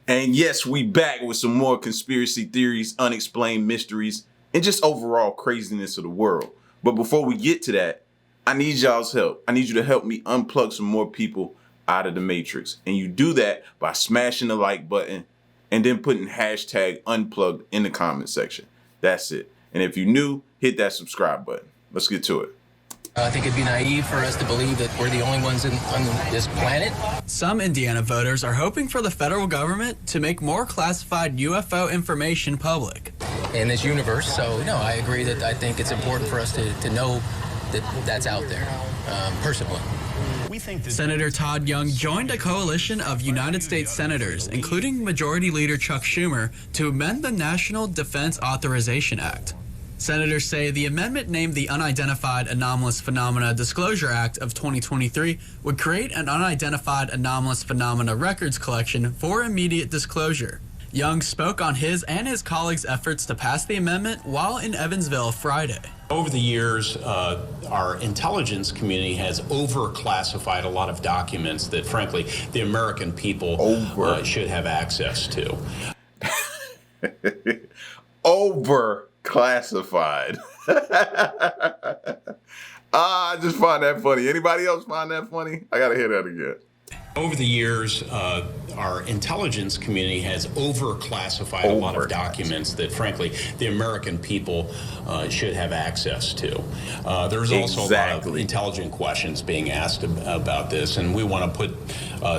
And yes, we back with some more conspiracy theories, unexplained mysteries, and just overall craziness of the world. But before we get to that, I need y'all's help. I need you to help me unplug some more people out of the Matrix. And you do that by smashing the like button and then putting hashtag unplugged in the comment section. That's it. And if you're new, hit that subscribe button. Let's get to it. I think it'd be naive for us to believe that we're the only ones on this planet. Some Indiana voters are hoping for the federal government to make more classified UFO information public. In this universe, so no, I agree that I think it's important for us to know that that's out there, personally. Senator Todd Young joined a coalition of United States senators, including Majority Leader Chuck Schumer, to amend the National Defense Authorization Act. Senators say the amendment, named the Unidentified Anomalous Phenomena Disclosure Act of 2023, would create an unidentified anomalous phenomena records collection for immediate disclosure. Young spoke on his and his colleagues' efforts to pass the amendment while in Evansville Friday. Over the years, our intelligence community has overclassified a lot of documents that, frankly, the American people should have access to. Overclassified. I just find that funny. Anybody else find that funny? I gotta hear that again. Over the years, our intelligence community has overclassified a lot of documents that, frankly, the American people should have access to. There's also a lot of intelligent questions being asked about this, and we want to put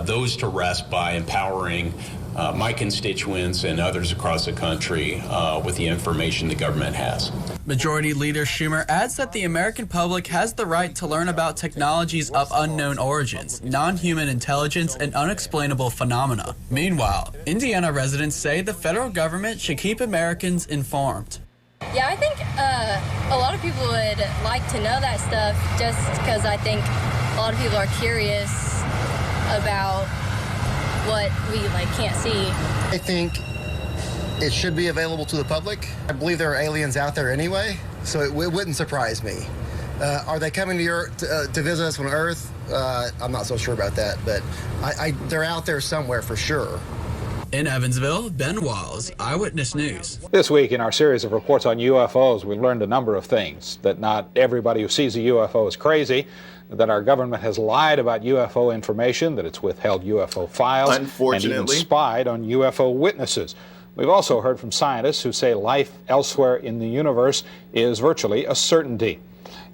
those to rest by empowering my constituents and others across the country with the information the government has. Majority Leader Schumer adds that the American public has the right to learn about technologies of unknown origins, non-human intelligence, and unexplainable phenomena. Meanwhile, Indiana residents say the federal government should keep Americans informed. Yeah, I think a lot of people would like to know that stuff just because I think a lot of people are curious about what we can't see. I think it should be available to the public. I believe there are aliens out there anyway, so it wouldn't surprise me. Are they coming to Earth to visit us on Earth? I'm not so sure about that, but they're out there somewhere for sure. In Evansville, Ben Walls, Eyewitness News. This week in our series of reports on UFOs, we learned a number of things. That not everybody who sees a UFO is crazy, that our government has lied about UFO information, that it's withheld UFO files, and even spied on UFO witnesses. We've also heard from scientists who say life elsewhere in the universe is virtually a certainty.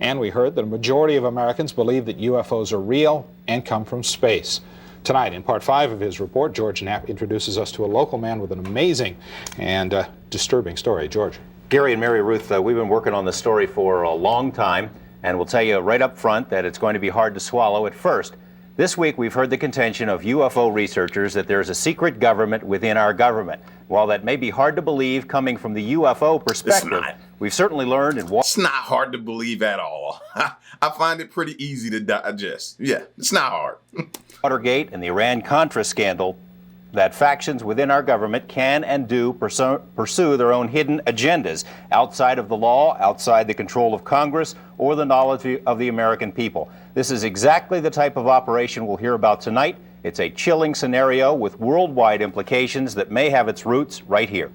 And we heard that a majority of Americans believe that UFOs are real and come from space. Tonight, in part 5 of his report, George Knapp introduces us to a local man with an amazing and disturbing story. George. Gary and Mary Ruth, we've been working on this story for a long time, and we'll tell you right up front that it's going to be hard to swallow at first. This week, we've heard the contention of UFO researchers that there's a secret government within our government. While that may be hard to believe coming from the UFO perspective, we've certainly learned it's not hard to believe at all. I find it pretty easy to digest. Yeah, it's not hard. Watergate and the Iran-Contra scandal that factions within our government can and do pursue their own hidden agendas outside of the law, outside the control of Congress, or the knowledge of the American people. This is exactly the type of operation we'll hear about tonight. It's a chilling scenario with worldwide implications that may have its roots right here.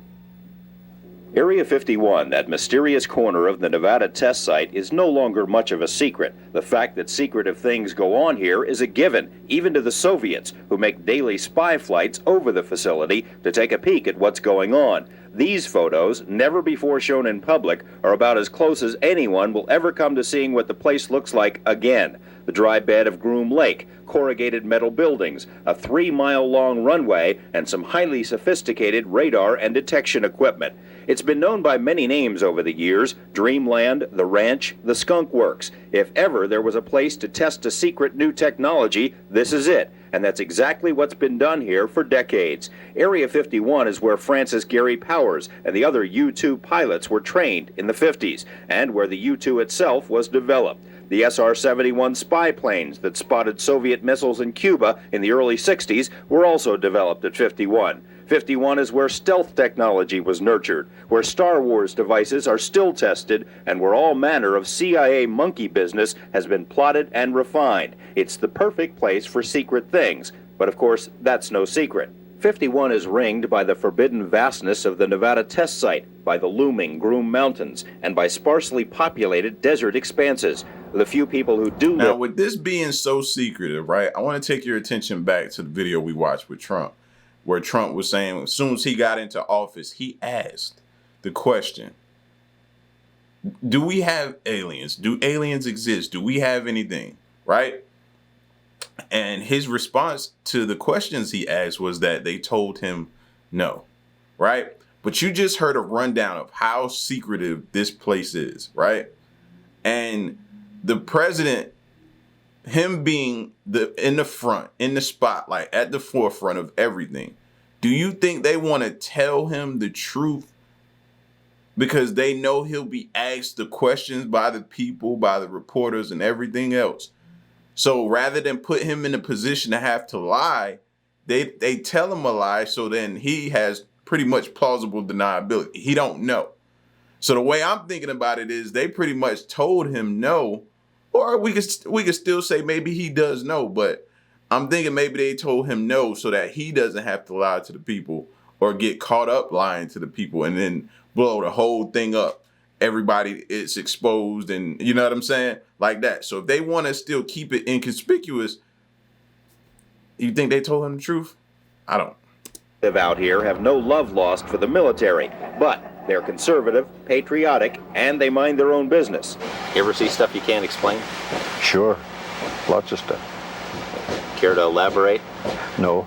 Area 51, that mysterious corner of the Nevada test site, is no longer much of a secret. The fact that secretive things go on here is a given, even to the Soviets, who make daily spy flights over the facility to take a peek at what's going on. These photos, never before shown in public, are about as close as anyone will ever come to seeing what the place looks like again. The dry bed of Groom Lake, corrugated metal buildings, a 3-mile-long runway, and some highly sophisticated radar and detection equipment. It's been known by many names over the years: Dreamland, the Ranch, the Skunk Works. If ever there was a place to test a secret new technology, this is it. And that's exactly what's been done here for decades. Area 51 is where Francis Gary Powers and the other U-2 pilots were trained in the 50s, and where the U-2 itself was developed. The SR-71 spy planes that spotted Soviet missiles in Cuba in the early 60s were also developed at 51. 51 is where stealth technology was nurtured, where Star Wars devices are still tested, and where all manner of CIA monkey business has been plotted and refined. It's the perfect place for secret things, but of course, that's no secret. 51 is ringed by the forbidden vastness of the Nevada test site, by the looming Groom Mountains, and by sparsely populated desert expanses. The few people who do now, with this being so secretive, right, I want to take your attention back to the video we watched with Trump, where Trump was saying as soon as he got into office, he asked the question, do we have aliens? Do aliens exist? Do we have anything, right? And his response to the questions he asked was that they told him no, right? But you just heard a rundown of how secretive this place is, right? And the president, him being in the front, in the spotlight, at the forefront of everything, do you think they want to tell him the truth because they know he'll be asked the questions by the people, by the reporters and everything else? So rather than put him in a position to have to lie, they tell him a lie, so then he has pretty much plausible deniability. He don't know. So the way I'm thinking about it is they pretty much told him no, or we could still say maybe he does know, but I'm thinking maybe they told him no so that he doesn't have to lie to the people or get caught up lying to the people and then blow the whole thing up. Everybody is exposed, and you know what I'm saying? Like that. So if they want to still keep it inconspicuous, you think they told him the truth? I don't. Live out here have no love lost for the military, but they're conservative, patriotic, and they mind their own business. You ever see stuff you can't explain? Sure. Lots of stuff. Care to elaborate? No.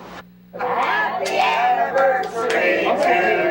Happy anniversary to you.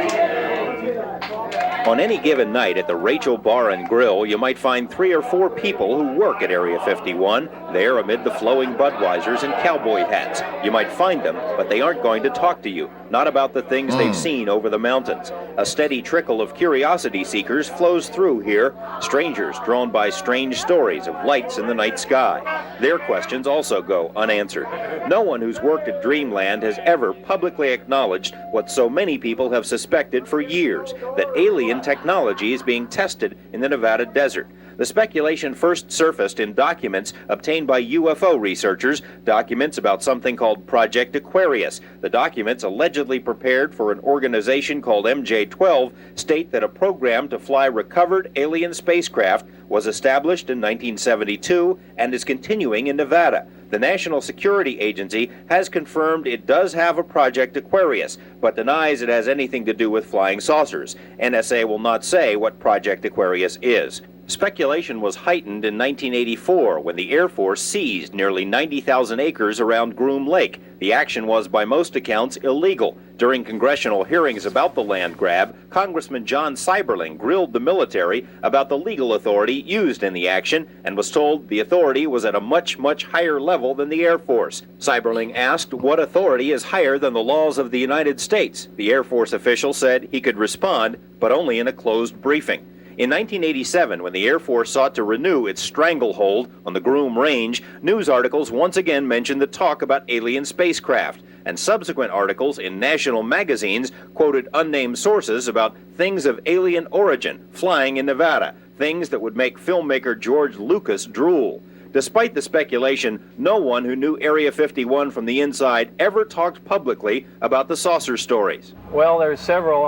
On any given night at the Rachel Bar and Grill, you might find 3 or 4 people who work at Area 51, there amid the flowing Budweisers and cowboy hats. You might find them, but they aren't going to talk to you, not about the things they've seen over the mountains. A steady trickle of curiosity seekers flows through here, strangers drawn by strange stories of lights in the night sky. Their questions also go unanswered. No one who's worked at Dreamland has ever publicly acknowledged what so many people have suspected for years, that alien technology is being tested in the Nevada desert. The speculation first surfaced in documents obtained by UFO researchers, documents about something called Project Aquarius. The documents, allegedly prepared for an organization called MJ-12, state that a program to fly recovered alien spacecraft was established in 1972 and is continuing in Nevada. The National Security Agency has confirmed it does have a Project Aquarius, but denies it has anything to do with flying saucers. NSA will not say what Project Aquarius is. Speculation was heightened in 1984 when the Air Force seized nearly 90,000 acres around Groom Lake. The action was, by most accounts, illegal. During congressional hearings about the land grab, Congressman John Seiberling grilled the military about the legal authority used in the action and was told the authority was at a much, much higher level than the Air Force. Seiberling asked what authority is higher than the laws of the United States. The Air Force official said he could respond, but only in a closed briefing. In 1987, when the Air Force sought to renew its stranglehold on the Groom Range, news articles once again mentioned the talk about alien spacecraft, and subsequent articles in national magazines quoted unnamed sources about things of alien origin flying in Nevada, things that would make filmmaker George Lucas drool. Despite the speculation, no one who knew Area 51 from the inside ever talked publicly about the saucer stories. Well, there's several,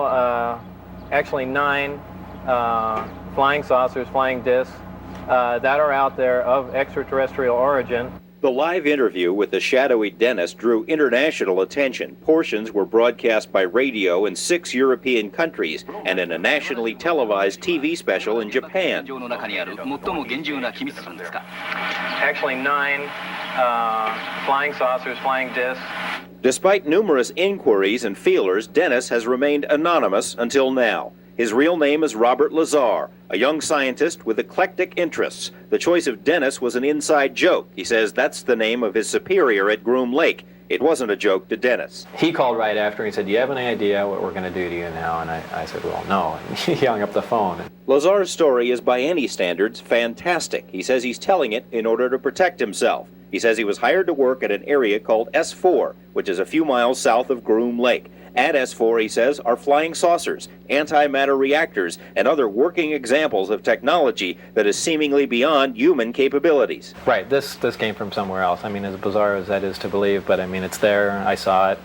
actually 9 flying saucers, flying discs that are out there of extraterrestrial origin. The live interview with the shadowy Dennis drew international attention. Portions were broadcast by radio in 6 European countries and in a nationally televised TV special in Japan. Actually 9 flying saucers, flying discs. Despite numerous inquiries and feelers, Dennis has remained anonymous until now. His real name is Robert Lazar, a young scientist with eclectic interests. The choice of Dennis was an inside joke. He says that's the name of his superior at Groom Lake. It wasn't a joke to Dennis. He called right after and he said, "Do you have any idea what we're going to do to you now?" And I said, "Well, no." And he hung up the phone. Lazar's story is, by any standards, fantastic. He says he's telling it in order to protect himself. He says he was hired to work at an area called S4, which is a few miles south of Groom Lake. At S4, he says, are flying saucers, antimatter reactors, and other working examples of technology that is seemingly beyond human capabilities. Right, this came from somewhere else. I mean, as bizarre as that is to believe, but I mean, it's there. I saw it.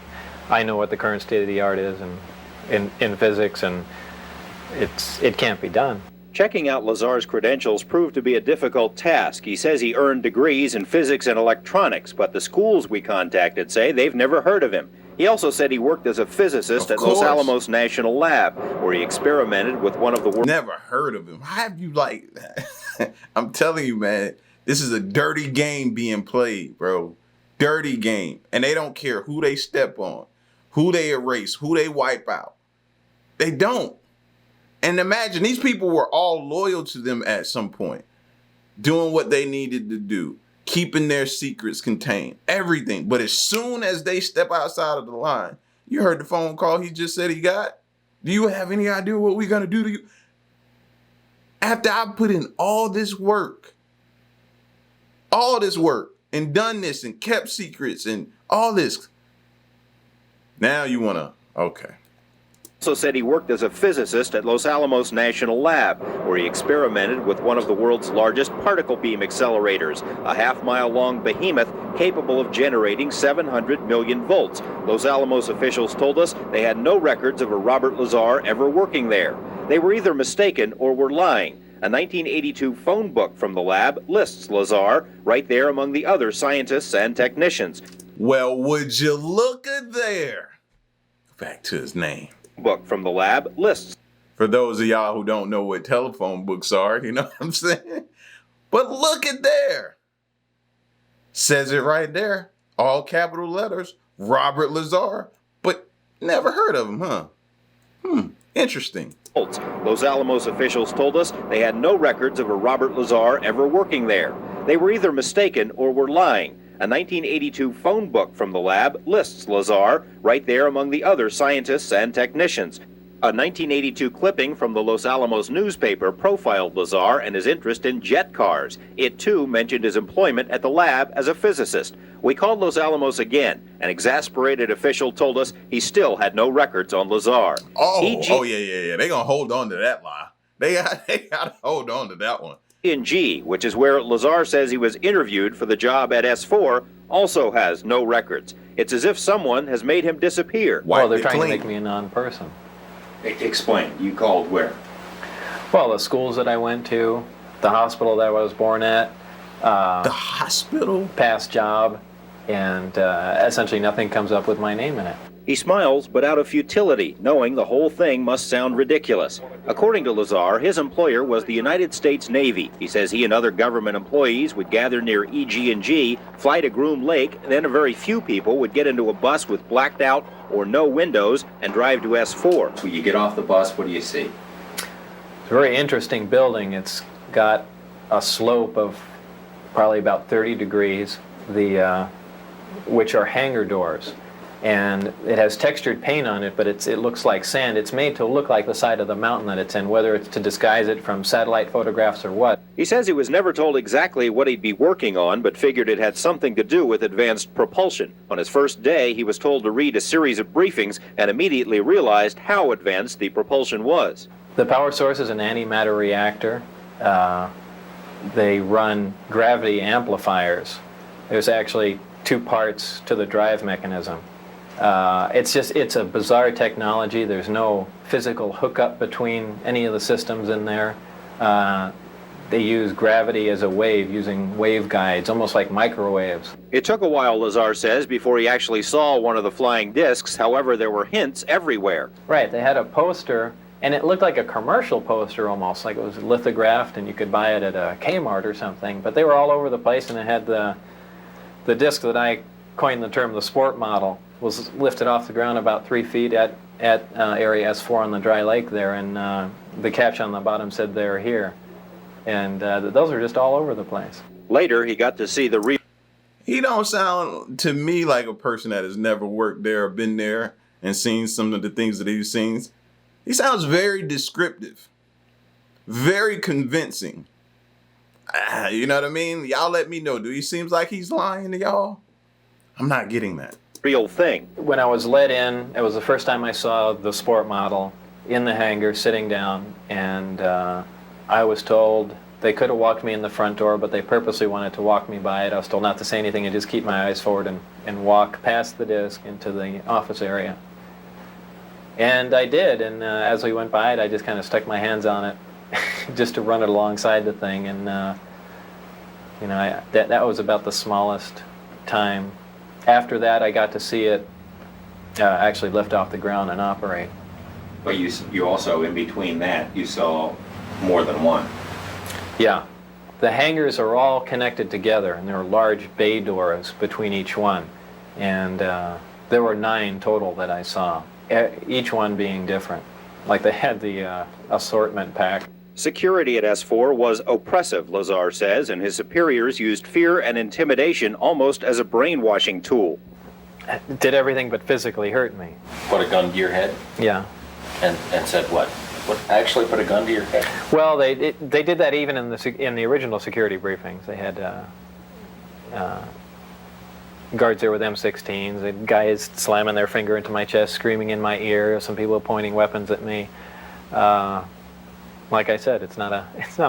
I know what the current state of the art is in physics, and it can't be done. Checking out Lazar's credentials proved to be a difficult task. He says he earned degrees in physics and electronics, but the schools we contacted say they've never heard of him. He also said he worked as a physicist at Los Alamos National Lab, where he experimented with one of the world's... Never heard of him. How have you, like... I'm telling you, man, this is a dirty game being played, bro. Dirty game. And they don't care who they step on, who they erase, who they wipe out. They don't. And imagine, these people were all loyal to them at some point, doing what they needed to do, keeping their secrets contained, everything. But as soon as they step outside of the line, you heard the phone call he just said he got? Do you have any idea what we're going to do to you? After I put in all this work, and done this and kept secrets and all this, now you want to, okay. Also said he worked as a physicist at Los Alamos National Lab, where he experimented with one of the world's largest particle beam accelerators, a half-mile-long behemoth capable of generating 700 million volts. Los Alamos officials told us they had no records of a Robert Lazar ever working there. They were either mistaken or were lying. A 1982 phone book from the lab lists Lazar right there among the other scientists and technicians. Well, would you look at there? Back to his name. Book from the lab lists. For those of y'all who don't know what telephone books are, you know what I'm saying? But look at there. Says it right there. All capital letters. Robert Lazar. But never heard of him, huh? Interesting. Los Alamos officials told us they had no records of a Robert Lazar ever working there. They were either mistaken or were lying. A 1982 phone book from the lab lists Lazar right there among the other scientists and technicians. A 1982 clipping from the Los Alamos newspaper profiled Lazar and his interest in jet cars. It too mentioned his employment at the lab as a physicist. We called Los Alamos again. An exasperated official told us he still had no records on Lazar. Yeah. They gonna hold on to that lie. They gotta hold on to that one. TNG, which is where Lazar says he was interviewed for the job at S4, also has no records. It's as if someone has made him disappear. Well, they're trying to make me a non-person. Explain. You called where? Well, the schools that I went to, the hospital that I was born at. The hospital? Past job, and essentially nothing comes up with my name in it. He smiles, but out of futility, knowing the whole thing must sound ridiculous. According to Lazar, his employer was the United States Navy. He says he and other government employees would gather near EG&G, fly to Groom Lake, then a very few people would get into a bus with blacked out or no windows and drive to S4. When you get off the bus, what do you see? It's a very interesting building. It's got a slope of probably about 30 degrees, which are hangar doors. And it has textured paint on it, but it looks like sand. It's made to look like the side of the mountain that it's in, whether it's to disguise it from satellite photographs or what. He says he was never told exactly what he'd be working on, but figured it had something to do with advanced propulsion. On his first day, he was told to read a series of briefings and immediately realized how advanced the propulsion was. The power source is an antimatter reactor. They run gravity amplifiers. There's actually two parts to the drive mechanism. It's a bizarre technology. There's no physical hookup between any of the systems in there. They use gravity as a wave, using waveguides, almost like microwaves. It took a while, Lazar says, before he actually saw one of the flying discs. However, there were hints everywhere. Right, they had a poster, and it looked like a commercial poster almost, like it was lithographed and you could buy it at a Kmart or something. But they were all over the place, and it had the disc that I coined the term the sport model. Was lifted off the ground about 3 feet at area S4 on the dry lake there, and the caption on the bottom said "They're here," and those are just all over the place. Later, he got to see the He don't sound to me like a person that has never worked there or been there and seen some of the things that he's seen. He sounds very descriptive, very convincing. You know what I mean? Y'all let me know. Do he seems like he's lying to y'all? I'm not getting that. Real thing. When I was let in, it was the first time I saw the sport model in the hangar sitting down, and I was told They could have walked me in the front door, but they purposely wanted to walk me by it. I was told not to say anything and just keep my eyes forward and walk past the disc into the office area. And I did, and as we went by it, I just kind of stuck my hands on it just to run it alongside the thing, and you know, that was about the smallest time. After that, I got to see it actually lift off the ground and operate. But you also, in between that, you saw more than one. Yeah. The hangars are all connected together, and there are large bay doors between each one. And there were 9 total that I saw, each one being different. Like they had the assortment pack. Security at S4 was oppressive, Lazar says, and his superiors used fear and intimidation almost as a brainwashing tool. It did everything but physically hurt me. Put a gun to your head? Yeah. And said what? What, actually put a gun to your head? Well, they did that even in the original security briefings. They had guards there with M16s, the guys slamming their finger into my chest, screaming in my ear, some people pointing weapons at me. Like I said, it's not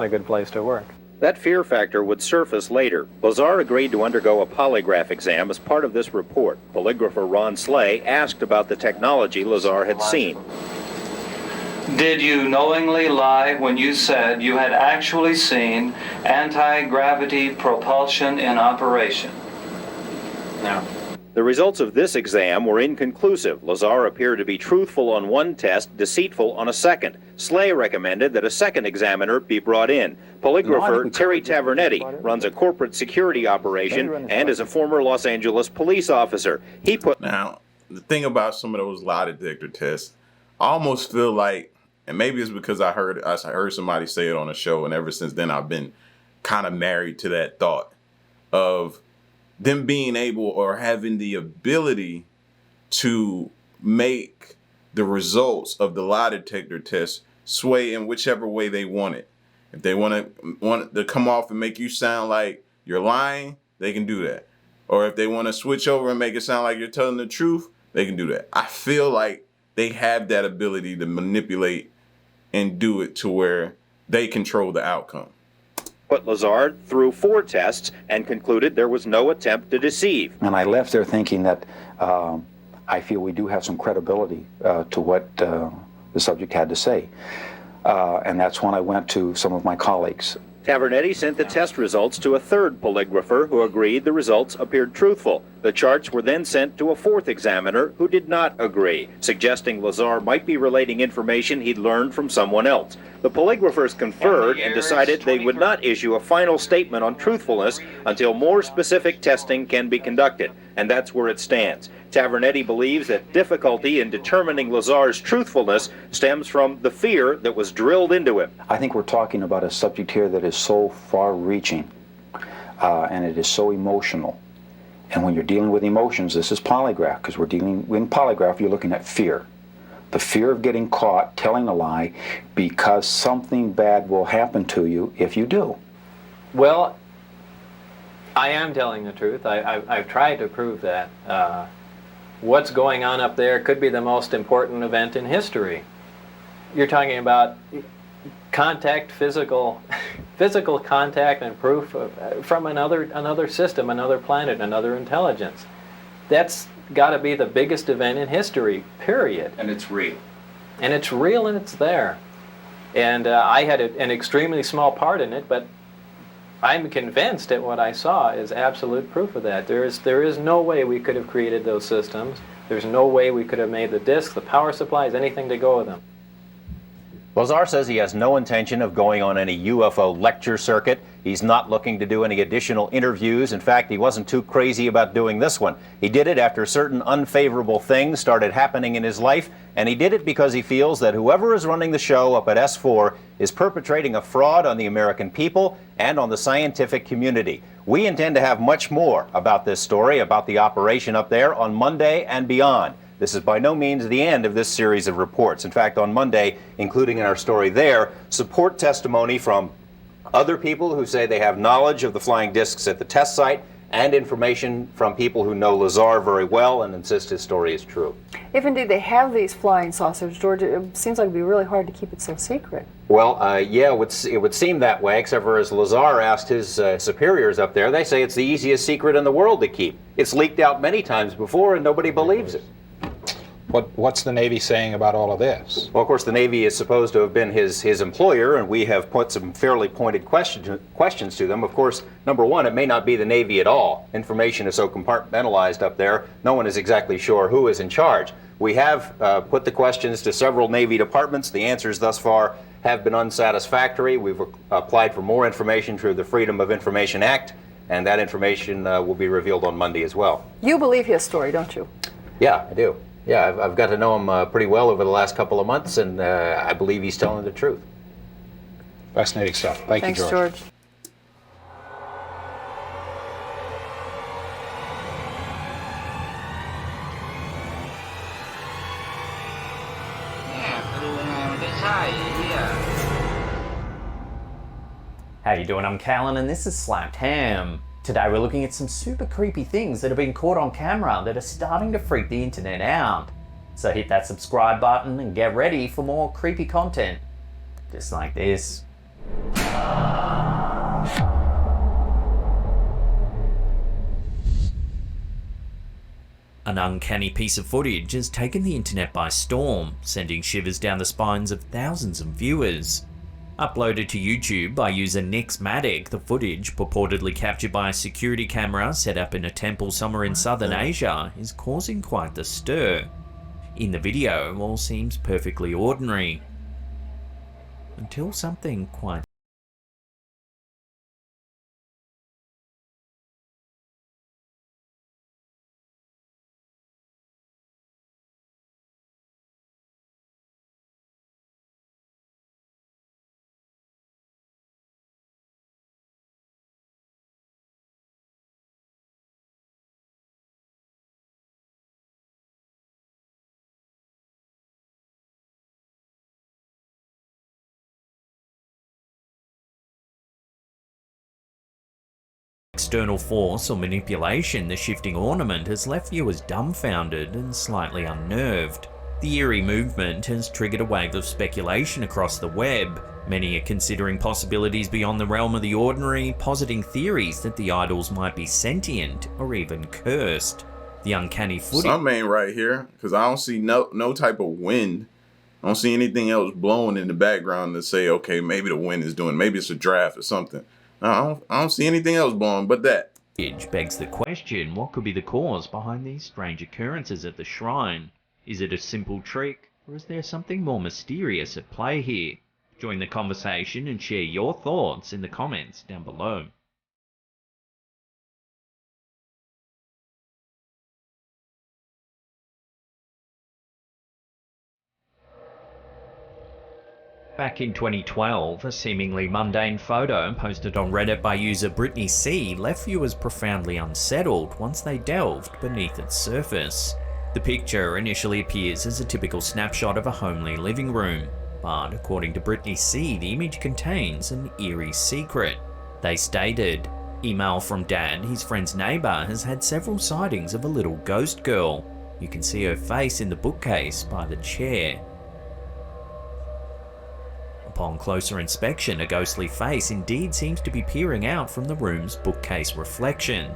a good place to work. That fear factor would surface later. Lazar agreed to undergo a polygraph exam as part of this report. Polygrapher Ron Slay asked about the technology Lazar had seen. Did you knowingly lie when you said you had actually seen anti-gravity propulsion in operation? No. The results of this exam were inconclusive. Lazar appeared to be truthful on one test, deceitful on a second. Slay recommended that a second examiner be brought in. Polygrapher Terry Tavernetti runs a corporate security operation and is a former Los Angeles police officer. He put... Now, the thing about some of those lie detector tests, I almost feel like, and maybe it's because I heard somebody say it on a show, and ever since then I've been kind of married to that thought of them being able or having the ability to make the results of the lie detector test sway in whichever way they want it. If they want it to come off and make you sound like you're lying, they can do that. Or if they want to switch over and make it sound like you're telling the truth, they can do that. I feel like they have that ability to manipulate and do it to where they control the outcome. Put Lazar through 4 tests and concluded there was no attempt to deceive. And I left there thinking that I feel we do have some credibility to what the subject had to say. And that's when I went to some of my colleagues. Tavernetti sent the test results to a 3rd polygrapher who agreed the results appeared truthful. The charts were then sent to a 4th examiner who did not agree, suggesting Lazar might be relating information he'd learned from someone else. The polygraphers conferred and decided they would not issue a final statement on truthfulness until more specific testing can be conducted, and that's where it stands. Tavernetti believes that difficulty in determining Lazar's truthfulness stems from the fear that was drilled into him. I think we're talking about a subject here that is so far-reaching, and it is so emotional. And when you're dealing with emotions, this is polygraph, because we're dealing in polygraph, you're looking at fear. The fear of getting caught telling a lie because something bad will happen to you if you do. Well, I am telling the truth. I've tried to prove that. What's going on up there could be the most important event in history. You're talking about contact, physical contact and proof from another system, another planet, another intelligence. That's got to be the biggest event in history, period. And it's real. And it's real and it's there. And I had an extremely small part in it, but I'm convinced that what I saw is absolute proof of that. There is no way we could have created those systems. There's no way we could have made the discs, the power supplies, anything to go with them. Lazar says he has no intention of going on any UFO lecture circuit. He's not looking to do any additional interviews. In fact, he wasn't too crazy about doing this one. He did it after certain unfavorable things started happening in his life, and he did it because he feels that whoever is running the show up at S4 is perpetrating a fraud on the American people and on the scientific community. We intend to have much more about this story, about the operation up there, on Monday and beyond. This is by no means the end of this series of reports. In fact, on Monday, including in our story there, support testimony from other people who say they have knowledge of the flying discs at the test site and information from people who know Lazar very well and insist his story is true. If indeed they have these flying saucers, George, it seems like it'd be really hard to keep it so secret. Well, yeah, it would seem that way, except for as Lazar asked his superiors up there, they say it's the easiest secret in the world to keep. It's leaked out many times before and nobody believes it. What's the Navy saying about all of this? Well, of course, the Navy is supposed to have been his employer, and we have put some fairly pointed questions to them. Of course, number one, it may not be the Navy at all. Information is so compartmentalized up there, no one is exactly sure who is in charge. We have put the questions to several Navy departments. The answers thus far have been unsatisfactory. We've applied for more information through the Freedom of Information Act, and that information will be revealed on Monday as well. You believe his story, don't you? Yeah, I do. Yeah, I've got to know him pretty well over the last couple of months, and I believe he's telling the truth. Fascinating stuff. Thanks, you, George. Thanks, George. How you doing? I'm Callan and this is Slapped Ham. Today we're looking at some super creepy things that have been caught on camera that are starting to freak the internet out. So hit that subscribe button and get ready for more creepy content. Just like this. An uncanny piece of footage has taken the internet by storm, sending shivers down the spines of thousands of viewers. Uploaded to YouTube by user Nixmatic, the footage, purportedly captured by a security camera set up in a temple somewhere in southern Asia, is causing quite the stir. In the video, all seems perfectly ordinary. Until something quite external force or manipulation, the shifting ornament has left viewers dumbfounded and slightly unnerved. The eerie movement has triggered a wave of speculation across the web. Many are considering possibilities beyond the realm of the ordinary, positing theories that the idols might be sentient or even cursed. The uncanny footage. Some ain't right here, because I don't see no type of wind. I don't see anything else blowing in the background to say, okay, maybe the wind is doing, maybe it's a draft or something. I don't see anything else blowing but that. Begs the question, what could be the cause behind these strange occurrences at the shrine? Is it a simple trick, or is there something more mysterious at play here? Join the conversation and share your thoughts in the comments down below. Back in 2012, a seemingly mundane photo posted on Reddit by user Brittany C left viewers profoundly unsettled once they delved beneath its surface. The picture initially appears as a typical snapshot of a homely living room, but according to Brittany C, the image contains an eerie secret. They stated, "Email from Dad, his friend's neighbour, has had several sightings of a little ghost girl. You can see her face in the bookcase by the chair." Upon closer inspection, a ghostly face indeed seems to be peering out from the room's bookcase reflection.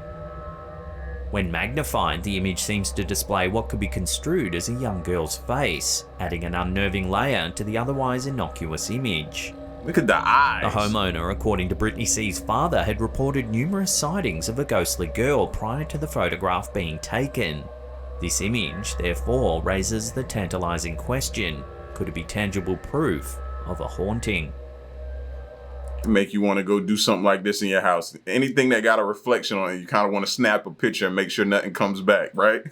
When magnified, the image seems to display what could be construed as a young girl's face, adding an unnerving layer to the otherwise innocuous image. Look at the eyes. The homeowner, according to Brittany C's father, had reported numerous sightings of a ghostly girl prior to the photograph being taken. This image, therefore, raises the tantalizing question, could it be tangible proof of a haunting? Make you want to go do something like this in your house. Anything that got a reflection on it, you kind of want to snap a picture and make sure nothing comes back, right?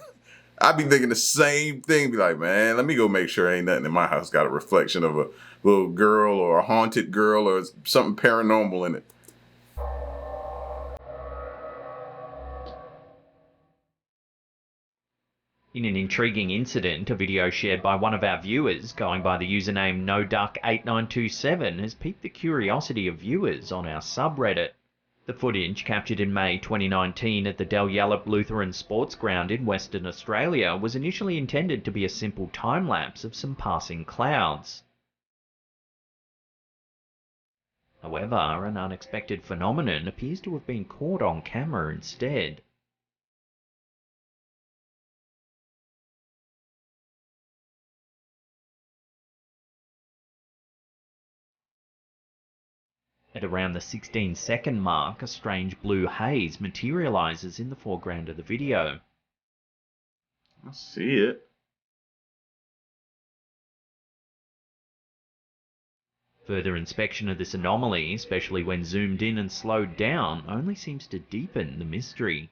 I'd be thinking the same thing. Be like, man, let me go make sure ain't nothing in my house got a reflection of a little girl or a haunted girl or something paranormal in it. In an intriguing incident, a video shared by one of our viewers, going by the username NoDuck8927, has piqued the curiosity of viewers on our subreddit. The footage, captured in May 2019 at the Dalyellop Lutheran Sports Ground in Western Australia, was initially intended to be a simple time-lapse of some passing clouds. However, an unexpected phenomenon appears to have been caught on camera instead. At around the 16-second mark, a strange blue haze materializes in the foreground of the video. I see it. Further inspection of this anomaly, especially when zoomed in and slowed down, only seems to deepen the mystery.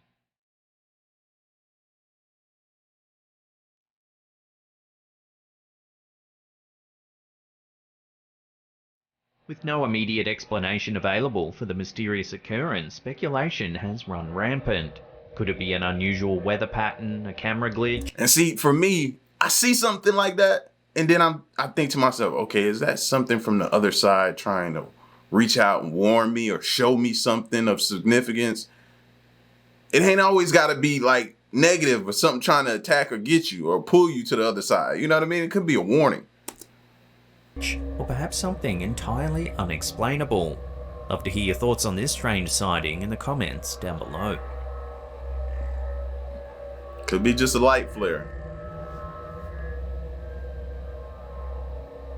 With no immediate explanation available for the mysterious occurrence, speculation has run rampant. Could it be an unusual weather pattern, a camera glitch? And see, for me, I see something like that, and then I think to myself, okay, is that something from the other side trying to reach out and warn me or show me something of significance? It ain't always got to be like negative or something trying to attack or get you or pull you to the other side. You know what I mean? It could be a warning. Or perhaps something entirely unexplainable. Love to hear your thoughts on this strange sighting in the comments down below. Could be just a light flare.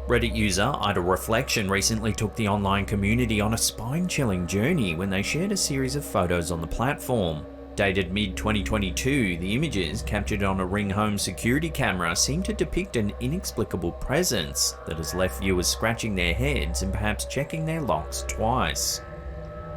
Reddit user Idle Reflection recently took the online community on a spine-chilling journey when they shared a series of photos on the platform. Dated mid-2022, the images, captured on a Ring Home security camera, seem to depict an inexplicable presence that has left viewers scratching their heads and perhaps checking their locks twice.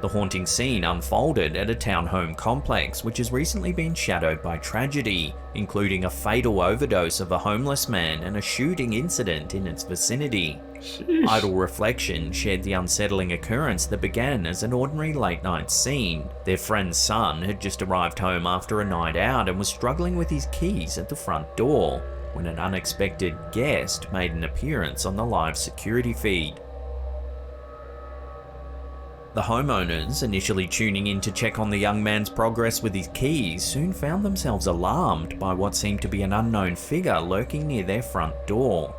The haunting scene unfolded at a townhome complex which has recently been shadowed by tragedy, including a fatal overdose of a homeless man and a shooting incident in its vicinity. Sheesh. Idle Reflection shared the unsettling occurrence that began as an ordinary late-night scene. Their friend's son had just arrived home after a night out and was struggling with his keys at the front door when an unexpected guest made an appearance on the live security feed. The homeowners, initially tuning in to check on the young man's progress with his keys, soon found themselves alarmed by what seemed to be an unknown figure lurking near their front door.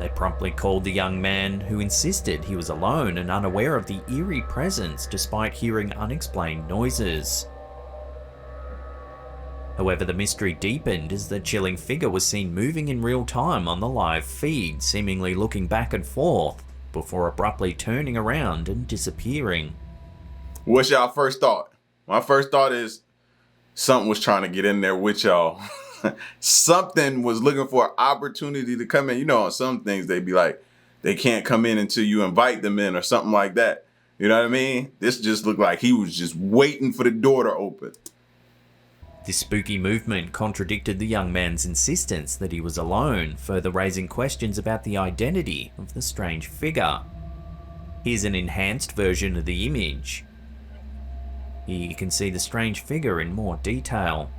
They promptly called the young man, who insisted he was alone and unaware of the eerie presence despite hearing unexplained noises. However, the mystery deepened as the chilling figure was seen moving in real time on the live feed, seemingly looking back and forth, before abruptly turning around and disappearing. What's y'all first thought? My first thought is something was trying to get in there with y'all. Something was looking for an opportunity to come in. You know, on some things they be like, they can't come in until you invite them in or something like that. You know what I mean? This just looked like he was just waiting for the door to open. This spooky movement contradicted the young man's insistence that he was alone, further raising questions about the identity of the strange figure. Here's an enhanced version of the image. Here you can see the strange figure in more detail.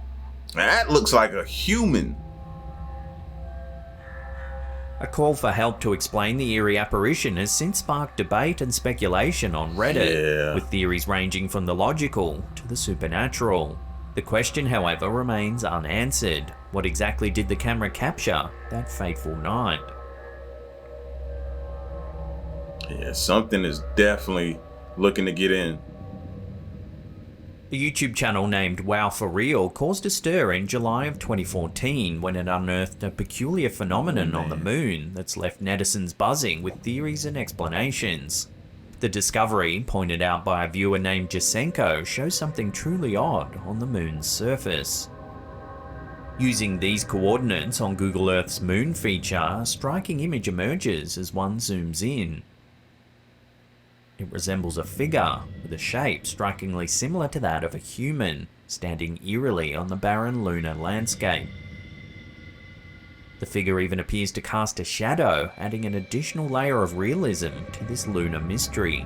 That looks like a human. A call for help to explain the eerie apparition has since sparked debate and speculation on Reddit, with theories ranging from the logical to the supernatural. The question, however, remains unanswered. What exactly did the camera capture that fateful night? Yeah, something is definitely looking to get in. A YouTube channel named Wow For Real caused a stir in July of 2014 when it unearthed a peculiar phenomenon on the moon that's left netizens buzzing with theories and explanations. The discovery, pointed out by a viewer named Jasenko, shows something truly odd on the moon's surface. Using these coordinates on Google Earth's moon feature, a striking image emerges as one zooms in. It resembles a figure, with a shape strikingly similar to that of a human, standing eerily on the barren lunar landscape. The figure even appears to cast a shadow, adding an additional layer of realism to this lunar mystery.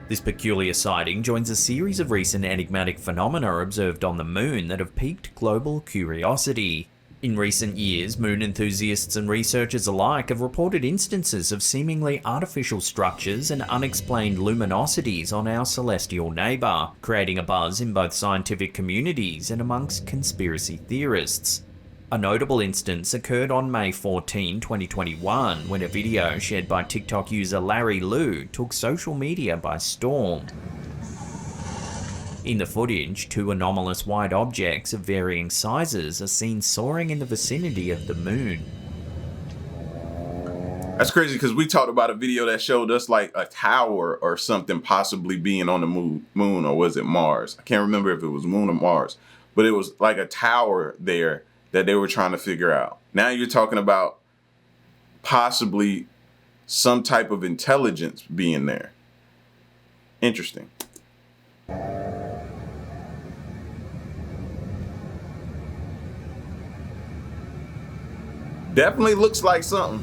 This peculiar sighting joins a series of recent enigmatic phenomena observed on the moon that have piqued global curiosity. In recent years, moon enthusiasts and researchers alike have reported instances of seemingly artificial structures and unexplained luminosities on our celestial neighbour, creating a buzz in both scientific communities and amongst conspiracy theorists. A notable instance occurred on May 14, 2021, when a video shared by TikTok user Larry Liu took social media by storm. In the footage, two anomalous white objects of varying sizes are seen soaring in the vicinity of the moon. That's crazy because we talked about a video that showed us like a tower or something possibly being on the moon, or was it Mars? I can't remember if it was moon or Mars, but it was like a tower there that they were trying to figure out. Now you're talking about possibly some type of intelligence being there. Interesting. Definitely looks like something.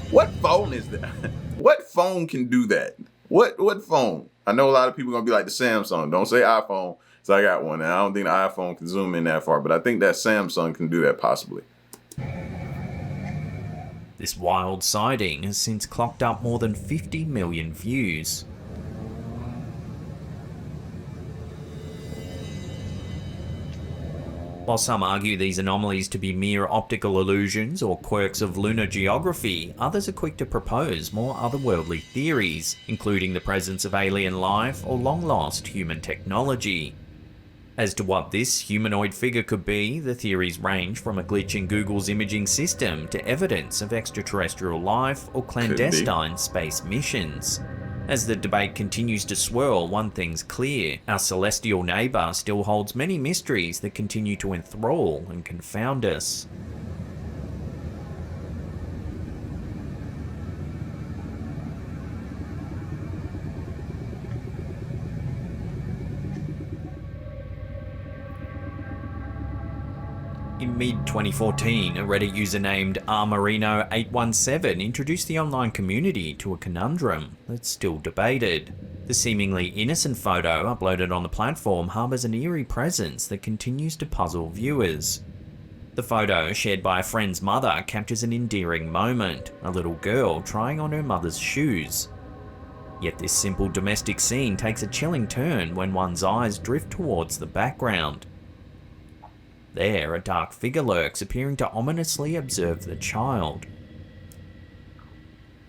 What phone is that? What phone can do that? What phone? I know a lot of people are gonna be like the Samsung. Don't say iPhone, so I got one. And I don't think the iPhone can zoom in that far, but I think that Samsung can do that possibly. This wild sighting has since clocked up more than 50 million views. While some argue these anomalies to be mere optical illusions or quirks of lunar geography, others are quick to propose more otherworldly theories, including the presence of alien life or long-lost human technology. As to what this humanoid figure could be, the theories range from a glitch in Google's imaging system to evidence of extraterrestrial life or clandestine space missions. As the debate continues to swirl, one thing's clear: our celestial neighbour still holds many mysteries that continue to enthrall and confound us. In mid-2014, a Reddit user named rmarino817 introduced the online community to a conundrum that's still debated. The seemingly innocent photo uploaded on the platform harbours an eerie presence that continues to puzzle viewers. The photo, shared by a friend's mother, captures an endearing moment, a little girl trying on her mother's shoes. Yet this simple domestic scene takes a chilling turn when one's eyes drift towards the background. There, a dark figure lurks, appearing to ominously observe the child.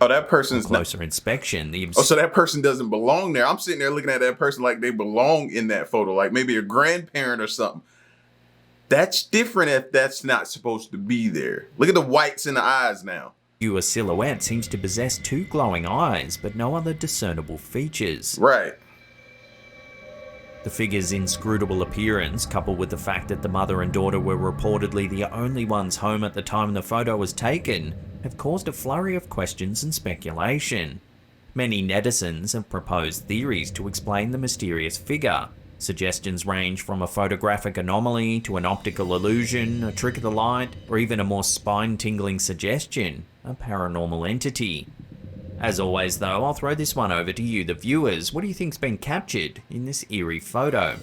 Oh, that person's closer inspection. So that person doesn't belong there. I'm sitting there looking at that person like they belong in that photo, like maybe a grandparent or something. That's different if that's not supposed to be there. Look at the whites in the eyes now. Viewer silhouette seems to possess two glowing eyes, but no other discernible features. Right. The figure's inscrutable appearance, coupled with the fact that the mother and daughter were reportedly the only ones home at the time the photo was taken, have caused a flurry of questions and speculation. Many netizens have proposed theories to explain the mysterious figure. Suggestions range from a photographic anomaly to an optical illusion, a trick of the light, or even a more spine-tingling suggestion, a paranormal entity. As always though, I'll throw this one over to you, the viewers. What do you think's been captured in this eerie photo?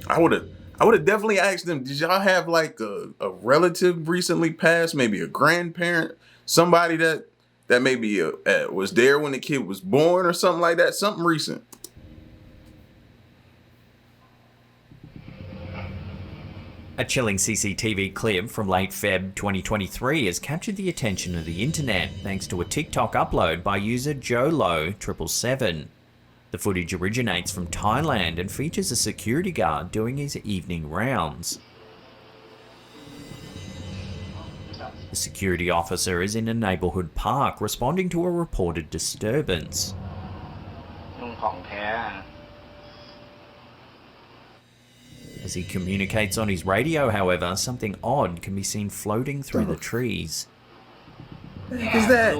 I would have definitely asked them, did y'all have like a relative recently passed, maybe a grandparent, somebody that maybe was there when the kid was born or something like that, something recent. A chilling CCTV clip from late Feb 2023 has captured the attention of the internet thanks to a TikTok upload by user JoLo777. The footage originates from Thailand and features a security guard doing his evening rounds. The security officer is in a neighbourhood park responding to a reported disturbance. As he communicates on his radio, however, something odd can be seen floating through the trees. What the heck is that?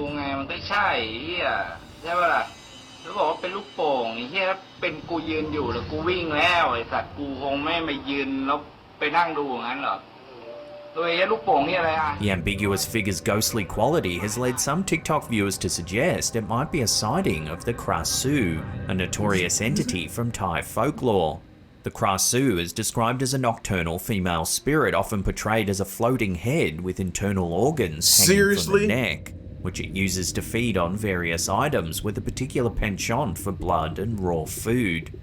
The ambiguous figure's ghostly quality has led some TikTok viewers to suggest it might be a sighting of the Krasu, a notorious entity from Thai folklore. The Krasu is described as a nocturnal female spirit, often portrayed as a floating head with internal organs hanging from the neck, which it uses to feed on various items with a particular penchant for blood and raw food.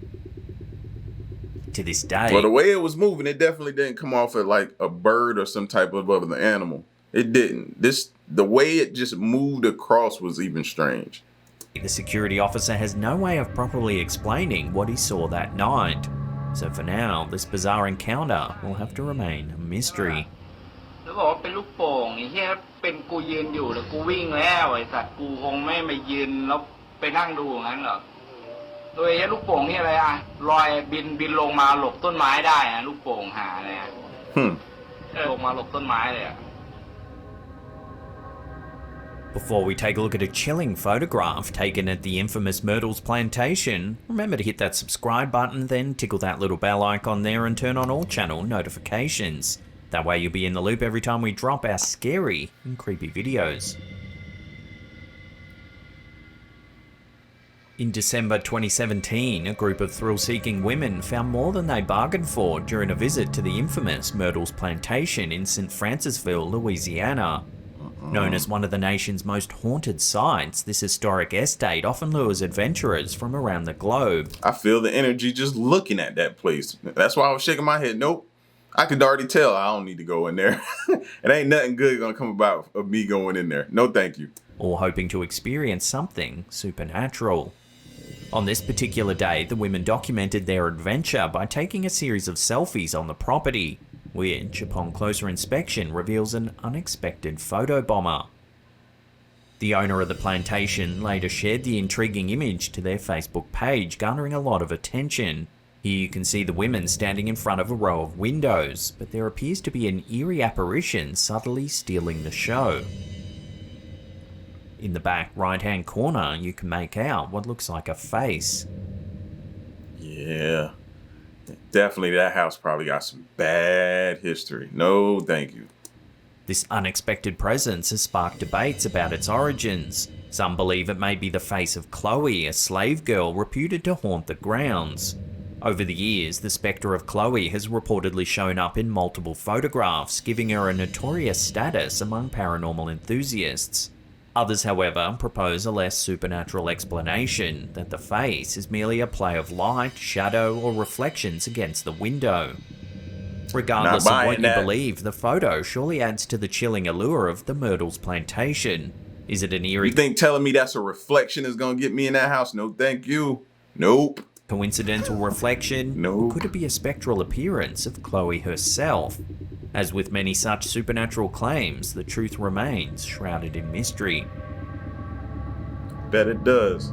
To this day... Well, the way it was moving, it definitely didn't come off as like a bird or some type of other animal. It didn't. The way it just moved across was even strange. The security officer has no way of properly explaining what he saw that night. So for now, this bizarre encounter will have to remain a mystery. แล้วบอกว่าเป็นลูกโป่งไอ้เหี้ยเป็นกูยืนอยู่แล้วกูวิ่งแล้วไอ้สัตว์กูคงไม่มายืนแล้วไปนั่งดูอย่างนั้นหรอกโดยไอ้ลูกโป่งนี่อะไรอ่ะลอยบินลงมาหลบต้นไม้ได้นะลูกโป่งหาเลยอ่ะลงมาหลบต้นไม้เลยอ่ะ Before we take a look at a chilling photograph taken at the infamous Myrtles Plantation, remember to hit that subscribe button, then tickle that little bell icon there and turn on all channel notifications. That way you'll be in the loop every time we drop our scary and creepy videos. In December 2017, a group of thrill-seeking women found more than they bargained for during a visit to the infamous Myrtles Plantation in St. Francisville, Louisiana. Known as one of the nation's most haunted sites, this historic estate often lures adventurers from around the globe. I feel the energy just looking at that place. That's why I was shaking my head. Nope. I could already tell I don't need to go in there. It ain't nothing good gonna come about of me going in there. No thank you. Or hoping to experience something supernatural. On this particular day, the women documented their adventure by taking a series of selfies on the property, which, upon closer inspection, reveals an unexpected photobomber. The owner of the plantation later shared the intriguing image to their Facebook page, garnering a lot of attention. Here you can see the women standing in front of a row of windows, but there appears to be an eerie apparition subtly stealing the show. In the back right-hand corner, you can make out what looks like a face. Yeah. Definitely that house probably got some bad history. No, thank you. This unexpected presence has sparked debates about its origins. Some believe it may be the face of Chloe, a slave girl reputed to haunt the grounds. Over the years, the spectre of Chloe has reportedly shown up in multiple photographs, giving her a notorious status among paranormal enthusiasts. Others, however, propose a less supernatural explanation, that the face is merely a play of light, shadow, or reflections against the window. Regardless of what you believe, the photo surely adds to the chilling allure of the Myrtles Plantation. Is it an eerie... You think telling me that's a reflection is gonna get me in that house? No, thank you. Nope. Coincidental reflection? No. Or could it be a spectral appearance of Chloe herself? As with many such supernatural claims, the truth remains shrouded in mystery. Bet it does.